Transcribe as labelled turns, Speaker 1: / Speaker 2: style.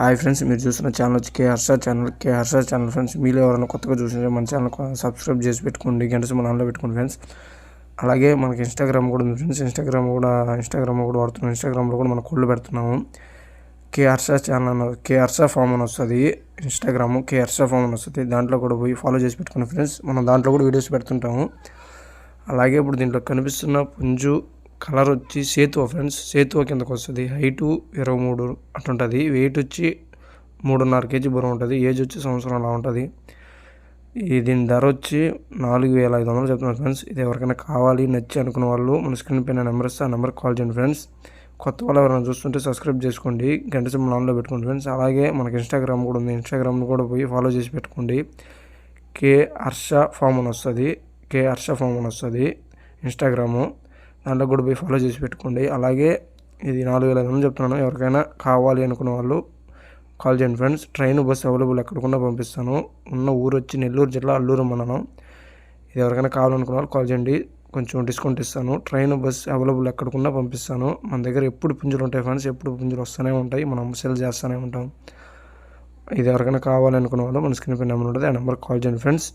Speaker 1: Hi friends, మీరు చూస్తున్న channel వచ్చి కే హర్ష ఛానల్ ఫ్రెండ్స్. మీలో ఎవరైనా కొత్తగా చూసినా మన ఛానల్ సబ్స్క్రైబ్ చేసి పెట్టుకోండి, గంట మన ఆన్లో పెట్టుకోండి ఫ్రెండ్స్. అలాగే మనకి ఇన్స్టాగ్రామ్ కూడా ఉంది ఫ్రెండ్స్. ఇన్స్టాగ్రామ్ కూడా వాడుతున్నాం. ఇన్స్టాగ్రామ్లో కూడా మనం కోళ్ళు పెడుతున్నాము. కే హర్ష ఛానల్ అన్న కే హర్ష ఫామ్ అని వస్తుంది. ఇన్స్టాగ్రామ్ కే హర్ష ఫామ్ అని వస్తుంది. దాంట్లో కూడా పోయి ఫాలో చేసి పెట్టుకోండి ఫ్రెండ్స్. మనం దాంట్లో కూడా వీడియోస్ పెడుతుంటాము. అలాగే ఇప్పుడు దీంట్లో కనిపిస్తున్న పుంజు కలర్ వచ్చి సేతువ ఫ్రెండ్స్. సేతువ కిందకు వస్తుంది. హైటు 23 అట్లుంటుంది. వెయిట్ వచ్చి 3.5 kg బరువు ఉంటుంది. ఏజ్ వచ్చి సంవత్సరం అలా ఉంటుంది. దీని ధర వచ్చి 4,500 చెప్తున్నారు ఫ్రెండ్స్. ఇది ఎవరికైనా కావాలి నచ్చి అనుకున్న వాళ్ళు మన స్క్రీన్ పైన నెంబర్ ఇస్తే ఆ నెంబర్కి కాల్ చేయండి ఫ్రెండ్స్. కొత్త వాళ్ళు ఎవరైనా చూస్తుంటే సబ్స్క్రైబ్ చేసుకోండి, గంట సింబల్ ఆన్లో పెట్టుకోండి ఫ్రెండ్స్. అలాగే మనకి ఇన్స్టాగ్రామ్ కూడా ఉంది. ఇన్స్టాగ్రామ్లో కూడా పోయి ఫాలో చేసి పెట్టుకోండి. కే హర్ష ఫామ్ అని వస్తుంది ఇన్స్టాగ్రాము. దాంట్లో కూడా పోయి ఫాలో చేసి పెట్టుకోండి. అలాగే ఇది 4,500 చెప్తున్నాను. ఎవరికైనా కావాలి అనుకున్న వాళ్ళు కాల్ చేయండి ఫ్రెండ్స్. ట్రైన్ బస్సు అవైలబుల్ ఎక్కడికన్నా పంపిస్తాను. ఉన్న ఊరు వచ్చి నెల్లూరు జిల్లా అల్లూరు మండలం. ఇది ఎవరికైనా కావాలనుకున్న వాళ్ళు కాల్ చేయండి, కొంచెం డిస్కౌంట్ ఇస్తాను. ట్రైన్ బస్సు అవైలబుల్ ఎక్కడికన్నా పంపిస్తాను. మన దగ్గర ఎప్పుడు పుంజులు ఉంటాయి ఫ్రెండ్స్. ఎప్పుడు పుంజులు వస్తూనే ఉంటాయి, మనం సేల్ చేస్తూనే ఉంటాం. ఇది ఎవరికైనా కావాలనుకున్న వాళ్ళు మన స్క్రీన్ పై నెంబర్ ఉంటుంది, ఆ నెంబర్కి కాల్ చేయండి ఫ్రెండ్స్.